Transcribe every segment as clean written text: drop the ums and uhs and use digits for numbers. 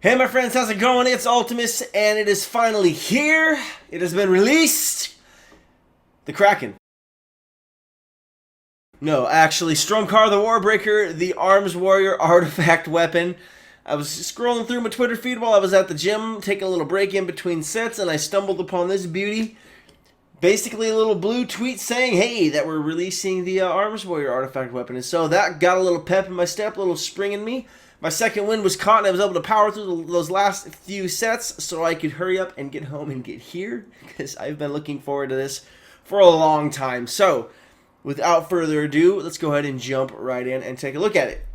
Hey my friends, how's it going? It's Ultimus, and it is finally here. It has been released. The Kraken. No, actually, Stromkar the Warbreaker, the Arms Warrior artifact weapon. I was scrolling through my Twitter feed while I was at the gym, taking a little break in between sets, and I stumbled upon this beauty. Basically a little blue tweet saying, hey, that we're releasing the Arms Warrior artifact weapon. And so that got a little pep in my step, a little spring in me. My second wind was caught, and I was able to power through those last few sets so I could hurry up and get home and get here, because I've been looking forward to this for a long time. So, without further ado, let's go ahead and jump right in and take a look at it.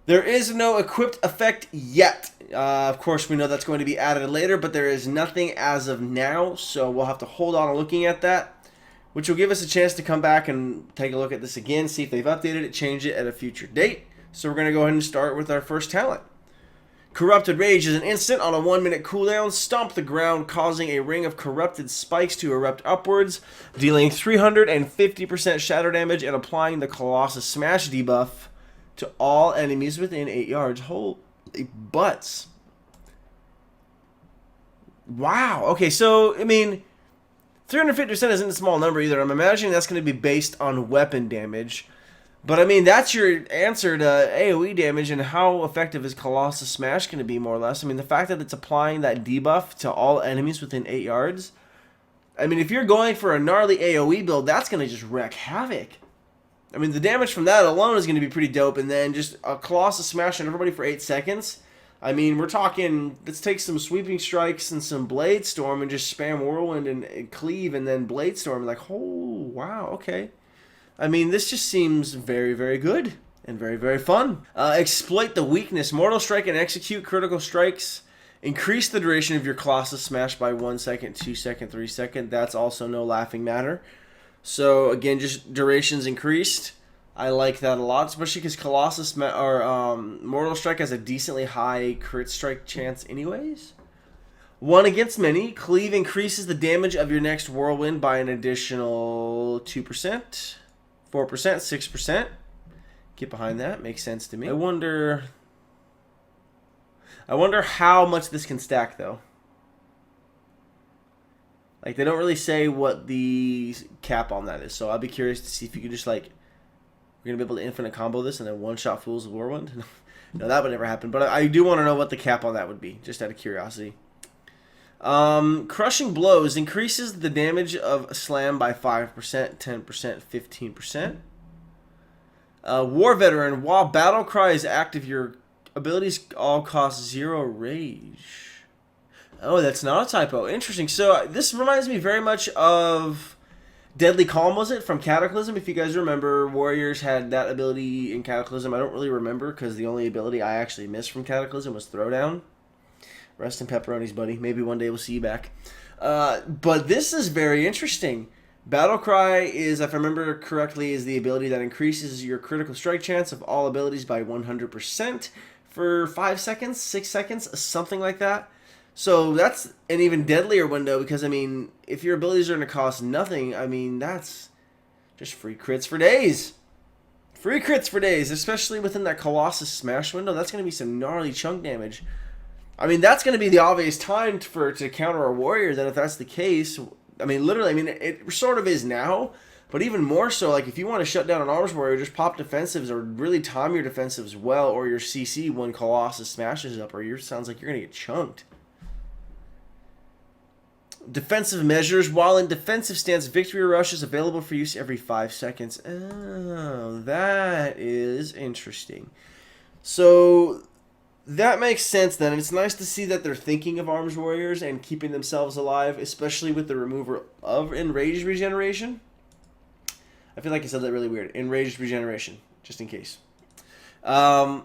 There is no equipped effect yet. Of course, we know that's going to be added later, but there is nothing as of now, so we'll have to hold on looking at that, which will give us a chance to come back and take a look at this again, see if they've updated it, change it at a future date. So we're going to go ahead and start with our first talent. Corrupted Rage is an instant on a 1-minute cooldown. Stomp the ground, causing a ring of corrupted spikes to erupt upwards, dealing 350% shatter damage and applying the Colossus Smash debuff to all enemies within 8 yards. Holy butts. Wow. Okay, so, I mean, 350% isn't a small number either. I'm imagining that's going to be based on weapon damage. But, I mean, that's your answer to AoE damage, and how effective is Colossus Smash going to be, more or less? I mean, the fact that it's applying that debuff to all enemies within 8 yards. I mean, if you're going for a gnarly AoE build, that's going to just wreak havoc. I mean, the damage from that alone is going to be pretty dope, and then just a Colossus Smash on everybody for 8 seconds. I mean, we're talking, let's take some Sweeping Strikes and some Blade Storm and just spam Whirlwind and Cleave and then Blade Storm. Like, oh, wow, okay. I mean, this just seems very, very good and very, very fun. Exploit the weakness. Mortal Strike and execute critical strikes. Increase the duration of your Colossus Smash by 1 second, 2 second, 3 second. That's also no laughing matter. So, again, just durations increased. I like that a lot, especially because Colossus or Mortal Strike has a decently high crit strike chance anyways. 1 against many. Cleave increases the damage of your next Whirlwind by an additional 2%. 4%, 6%. Get behind that. Makes sense to me. I wonder how much this can stack, though. Like, they don't really say what the cap on that is, so I'll be curious to see if you can just, like, we're going to be able to infinite combo this and then one-shot Fools of Whirlwind. No, that would never happen, but I do want to know what the cap on that would be, just out of curiosity. Crushing Blows increases the damage of Slam by 5%, 10%, 15%. War Veteran, while Battle Cry is active, your abilities all cost 0 rage. Oh, that's not a typo. Interesting. So this reminds me very much of Deadly Calm, was it, from Cataclysm? If you guys remember, Warriors had that ability in Cataclysm. I don't really remember because the only ability I actually missed from Cataclysm was Throwdown. Rest in pepperonis, buddy. Maybe one day we'll see you back. But this is very interesting. Battle Cry is, if I remember correctly, is the ability that increases your critical strike chance of all abilities by 100% for 5 seconds, 6 seconds, something like that. So that's an even deadlier window because, I mean, if your abilities are going to cost nothing, I mean, that's just free crits for days. Free crits for days, especially within that Colossus Smash window. That's going to be some gnarly chunk damage. I mean, that's going to be the obvious time to counter a warrior. Then, if that's the case, I mean, literally, I mean, it sort of is now, but even more so, like, if you want to shut down an arms warrior, just pop defensives or really time your defensives well, or your CC when Colossus smashes up, or sounds like you're going to get chunked. Defensive measures. While in defensive stance, Victory Rush is available for use every 5 seconds. Oh, that is interesting. So that makes sense then, and it's nice to see that they're thinking of arms warriors and keeping themselves alive, especially with the removal of enraged regeneration. I feel like I said that really weird. Enraged regeneration, just in case. I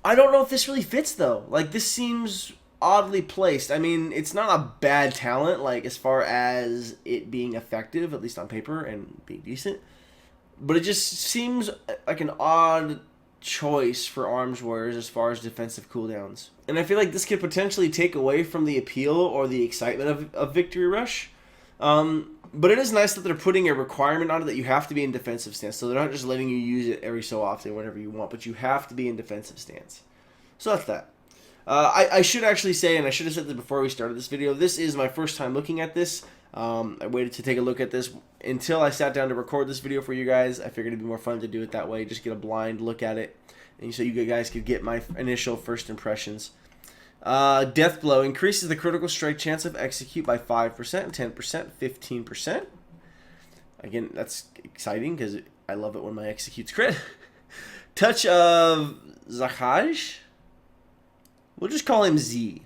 don't know if this really fits though. Like, this seems oddly placed. I mean, it's not a bad talent, like, as far as it being effective, at least on paper, and being decent. But it just seems like an odd choice for arms warriors as far as defensive cooldowns. And I feel like this could potentially take away from the appeal or the excitement of Victory Rush. But it is nice that they're putting a requirement on it that you have to be in defensive stance. So they're not just letting you use it every so often whenever you want, but you have to be in defensive stance. So that's that. I should actually say, and I should have said this before we started this video, this is my first time looking at this. I waited to take a look at this until I sat down to record this video for you guys. I figured it'd be more fun to do it that way, just get a blind look at it, and so you guys could get my initial first impressions. Death Blow increases the critical strike chance of execute by 5%, 10%, 15%. Again, that's exciting because I love it when my executes crit. Touch of Zakaj. We'll just call him Z.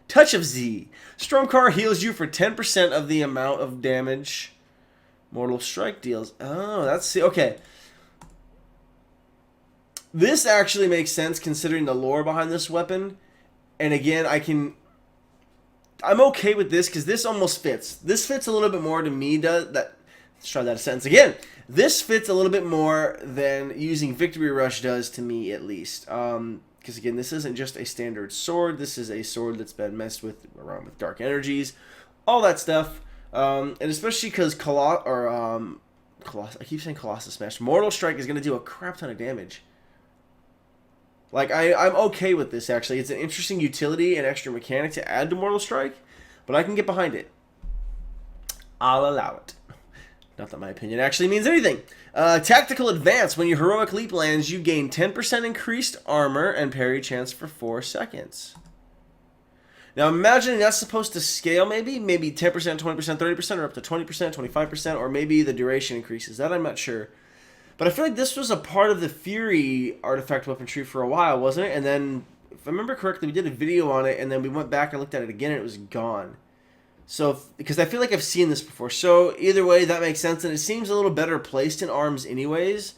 Touch of Z. Stromkar heals you for 10% of the amount of damage Mortal Strike deals. Oh, that's... Okay. This actually makes sense considering the lore behind this weapon. And again, I'm okay with this because this almost fits. This fits a little bit more to me. Let's try that sentence again. This fits a little bit more than using Victory Rush does to me, at least. Because again, this isn't just a standard sword. This is a sword that's been messed with around with dark energies, all that stuff. And especially because I keep saying Colossus Smash. Mortal Strike is going to do a crap ton of damage. Like, I'm okay with this, actually. It's an interesting utility and extra mechanic to add to Mortal Strike, but I can get behind it. I'll allow it. Not that my opinion actually means anything. Tactical Advance. When your Heroic Leap lands, you gain 10% increased armor and parry chance for 4 seconds. Now, I'm imagining that's supposed to scale, maybe 10%, 20%, 30%, or up to 20%, 25%, or maybe the duration increases. That I'm not sure. But I feel like this was a part of the Fury artifact weapon tree for a while, wasn't it? And then, if I remember correctly, we did a video on it, and then we went back and looked at it again, and it was gone. So, because I feel like I've seen this before. So, either way, that makes sense, and it seems a little better placed in arms anyways.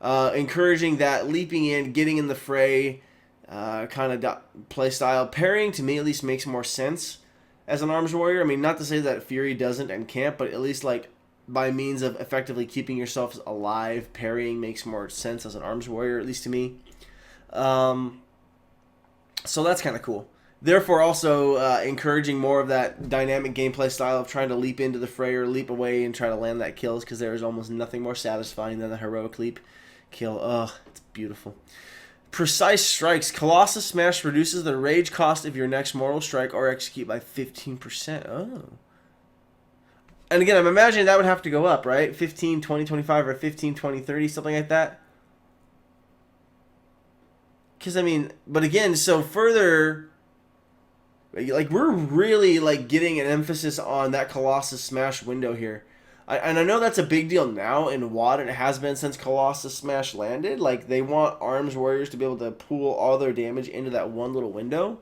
Encouraging that leaping in, getting in the fray kind of play style. Parrying, to me, at least, makes more sense as an arms warrior. I mean, not to say that Fury doesn't and can't, but at least, like, by means of effectively keeping yourself alive, parrying makes more sense as an arms warrior, at least to me. So that's kind of cool. Therefore, also encouraging more of that dynamic gameplay style of trying to leap into the fray or leap away and try to land that kills, because there is almost nothing more satisfying than the heroic leap kill. Ugh, it's beautiful. Precise Strikes. Colossus Smash reduces the rage cost of your next mortal strike or execute by 15%. Oh. And again, I'm imagining that would have to go up, right? 15, 20, 25, or 15, 20, 30, something like that. Because, I mean, but again, so further, like, we're really, like, getting an emphasis on that Colossus Smash window here. And I know that's a big deal now in WoD, and it has been since Colossus Smash landed. Like, they want arms warriors to be able to pool all their damage into that one little window.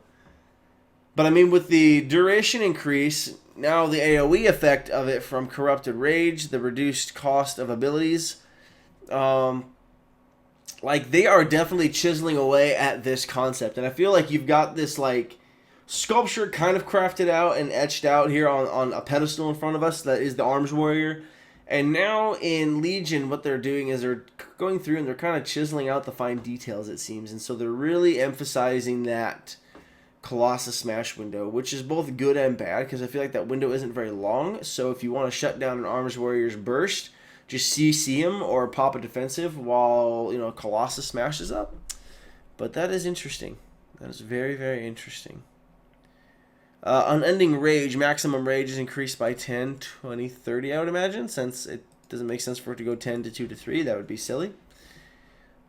But, I mean, with the duration increase, now the AoE effect of it from Corrupted Rage, the reduced cost of abilities, like, they are definitely chiseling away at this concept. And I feel like you've got this, like, sculpture kind of crafted out and etched out here on a pedestal in front of us that is the arms warrior. And now in Legion, what they're doing is they're going through and they're kind of chiseling out the fine details, it seems. And so they're really emphasizing that Colossus Smash window, which is both good and bad, because I feel like that window isn't very long. So if you want to shut down an arms warrior's burst, just CC him or pop a defensive while, you know, Colossus smashes up. But that is interesting. That is very, very interesting. Unending Rage. Maximum rage is increased by 10, 20, 30, I would imagine, since it doesn't make sense for it to go 10 to 2 to 3. That would be silly.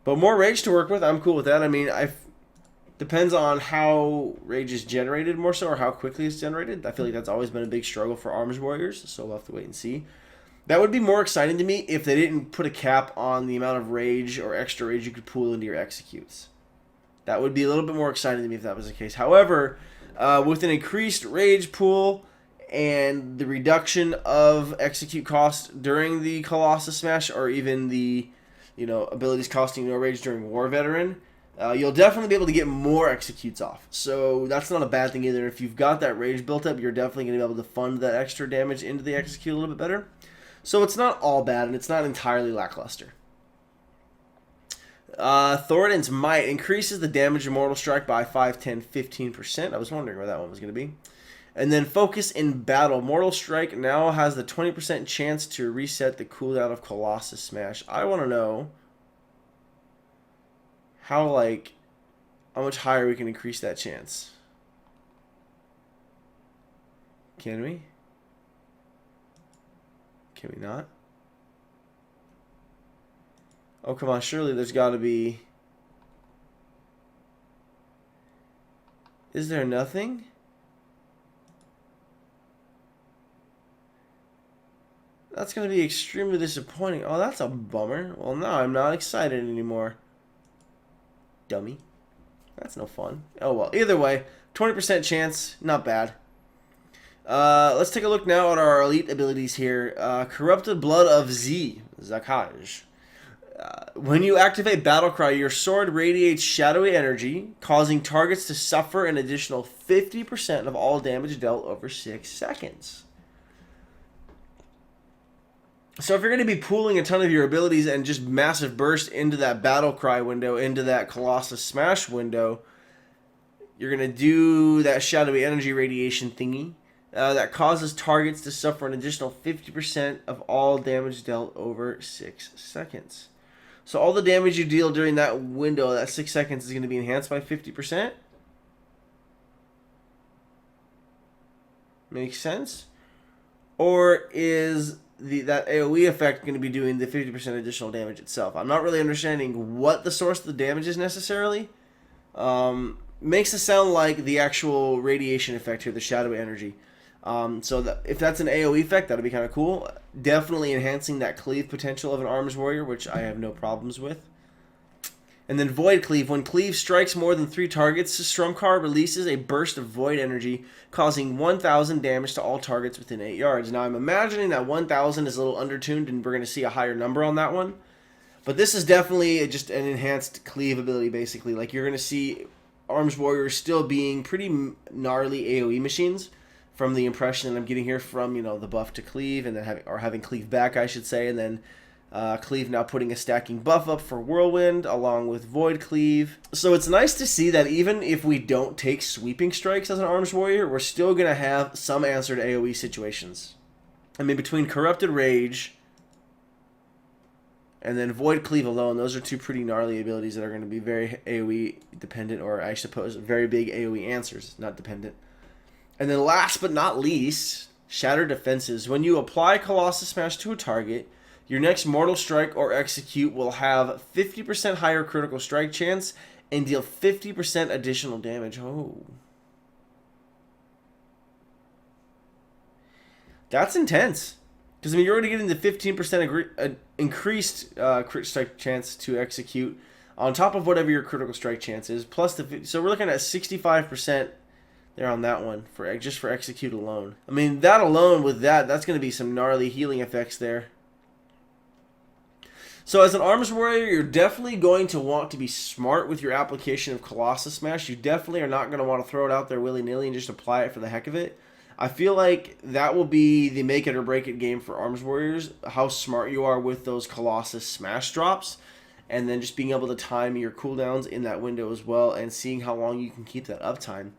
But more rage to work with. I'm cool with that. I mean, depends on how rage is generated more so, or how quickly it's generated. I feel like that's always been a big struggle for arms warriors, so we'll have to wait and see. That would be more exciting to me if they didn't put a cap on the amount of rage or extra rage you could pool into your executes. That would be a little bit more exciting to me if that was the case. However, with an increased rage pool and the reduction of execute cost during the Colossus Smash, or even the, you know, abilities costing no rage during War Veteran, you'll definitely be able to get more executes off. So that's not a bad thing either. If you've got that rage built up, you're definitely going to be able to fund that extra damage into the execute a little bit better. So it's not all bad, and it's not entirely lackluster. Thoradin's Might increases the damage of Mortal Strike by 5, 10, 15%. I was wondering where that one was going to be. And then Focus in Battle. Mortal Strike now has the 20% chance to reset the cooldown of Colossus Smash. I want to know how much higher we can increase that chance. Can we? Can we not? Oh, come on. Surely there's got to be... Is there nothing? That's going to be extremely disappointing. Oh, that's a bummer. Well, now I'm not excited anymore. Dummy. That's no fun. Oh, well. Either way, 20% chance. Not bad. Let's take a look now at our elite abilities here. Corrupted Blood of Z. Zakaj. When you activate Battlecry, your sword radiates shadowy energy, causing targets to suffer an additional 50% of all damage dealt over 6 seconds. So if you're going to be pooling a ton of your abilities and just massive burst into that Battlecry window, into that Colossus Smash window, you're going to do that shadowy energy radiation thingy that causes targets to suffer an additional 50% of all damage dealt over 6 seconds. So all the damage you deal during that window, that 6 seconds, is going to be enhanced by 50%. Makes sense? Or is that AoE effect going to be doing the 50% additional damage itself? I'm not really understanding what the source of the damage is necessarily. Makes it sound like the actual radiation effect here, the shadowy energy. So if that's an AoE effect, that'd be kind of cool. Definitely enhancing that cleave potential of an Arms Warrior, which I have no problems with. And then Void Cleave. When Cleave strikes more than 3 targets, Stromkar releases a burst of Void energy, causing 1,000 damage to all targets within 8 yards. Now, I'm imagining that 1,000 is a little undertuned, and we're going to see a higher number on that one. But this is definitely just an enhanced Cleave ability, basically. Like, you're going to see Arms Warriors still being pretty gnarly AoE machines, from the impression that I'm getting here from, you know, the buff to Cleave, and then having Cleave back, I should say, and then Cleave now putting a stacking buff up for Whirlwind, along with Void Cleave. So it's nice to see that even if we don't take sweeping strikes as an Arms Warrior, we're still going to have some answer to AoE situations. I mean, between Corrupted Rage and then Void Cleave alone, those are 2 pretty gnarly abilities that are going to be very AoE dependent, or I suppose very big AoE answers, not dependent. And then last but not least, Shatter Defenses. When you apply Colossus Smash to a target, your next Mortal Strike or Execute will have 50% higher critical strike chance and deal 50% additional damage. Oh. That's intense. Because, I mean, you're already getting the 15% increased crit strike chance to execute on top of whatever your critical strike chance is. Plus so we're looking at 65% there on that one, just for execute alone. I mean, that alone with that's going to be some gnarly healing effects there. So as an Arms Warrior, you're definitely going to want to be smart with your application of Colossus Smash. You definitely are not going to want to throw it out there willy-nilly and just apply it for the heck of it. I feel like that will be the make it or break it game for Arms Warriors, how smart you are with those Colossus Smash drops, and then just being able to time your cooldowns in that window as well, and seeing how long you can keep that uptime.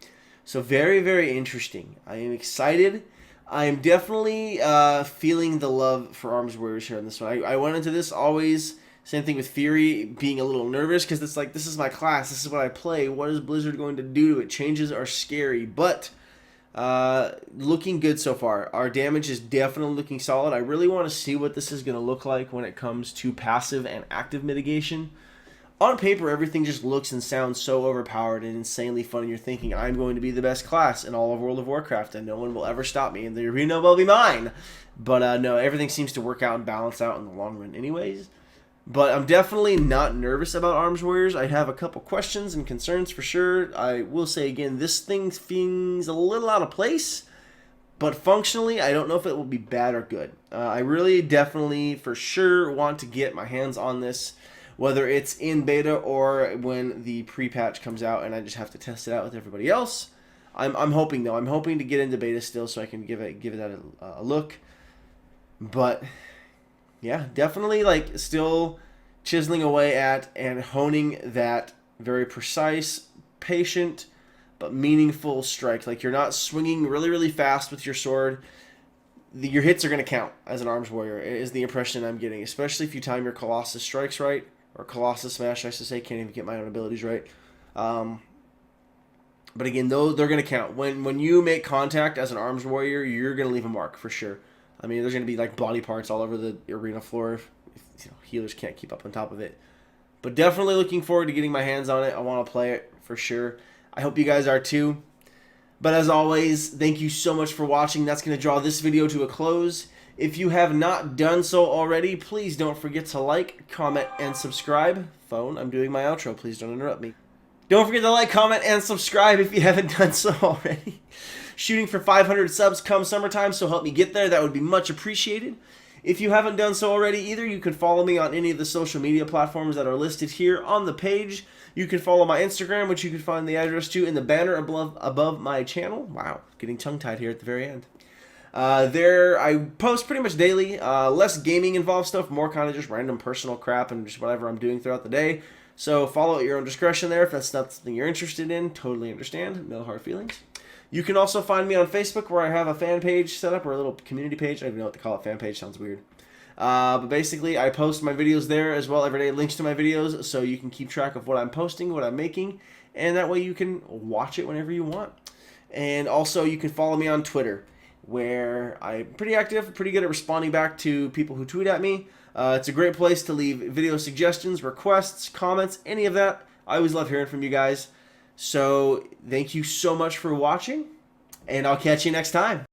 So very, very interesting. I am excited. I am definitely feeling the love for Arms Warriors here on this one. I went into this always, same thing with Fury, being a little nervous because it's like, this is my class, this is what I play. What is Blizzard going to do to it? Changes are scary, but looking good so far. Our damage is definitely looking solid. I really want to see what this is going to look like when it comes to passive and active mitigation. On paper, everything just looks and sounds so overpowered and insanely fun, and you're thinking, I'm going to be the best class in all of World of Warcraft, and no one will ever stop me, and the arena will be mine. But no, everything seems to work out and balance out in the long run anyways. But I'm definitely not nervous about Arms Warriors. I have a couple questions and concerns for sure. I will say again, this thing feels a little out of place, but functionally, I don't know if it will be bad or good. I really definitely, for sure, want to get my hands on this, whether it's in beta or when the pre-patch comes out and I just have to test it out with everybody else. I'm hoping, though. I'm hoping to get into beta still so I can give it a look. But yeah, definitely like still chiseling away at and honing that very precise, patient, but meaningful strike. Like, you're not swinging really, really fast with your sword. Your hits are going to count as an Arms Warrior, is the impression I'm getting, especially if you time your Colossus strikes right. Or Colossus Smash, I should say. Can't even get my own abilities right. But again, though, they're going to count. When you make contact as an arms warrior, you're going to leave a mark for sure. I mean, there's going to be like body parts all over the arena floor if healers can't keep up on top of it. But definitely looking forward to getting my hands on it. I want to play it for sure. I hope you guys are too. But as always, thank you so much for watching. That's going to draw this video to a close. If you have not done so already, please don't forget to like, comment, and subscribe. Phone, I'm doing my outro. Please don't interrupt me. Don't forget to like, comment, and subscribe if you haven't done so already. Shooting for 500 subs come summertime, so help me get there. That would be much appreciated. If you haven't done so already either, you can follow me on any of the social media platforms that are listed here on the page. You can follow my Instagram, which you can find the address to in the banner above my channel. Wow, getting tongue-tied here at the very end. There, I post pretty much daily. Less gaming-involved stuff, more kind of just random personal crap and just whatever I'm doing throughout the day. So follow at your own discretion there. If that's not something you're interested in, totally understand. No hard feelings. You can also find me on Facebook, where I have a fan page set up, or a little community page. I don't even know what to call it. Fan page sounds weird. But basically, I post my videos there as well every day. Links to my videos, so you can keep track of what I'm posting, what I'm making, and that way you can watch it whenever you want. And also, you can follow me on Twitter, where I'm pretty active, pretty good at responding back to people who tweet at me. It's a great place to leave video suggestions, requests, comments, any of that. I always love hearing from you guys. So thank you so much for watching, and I'll catch you next time.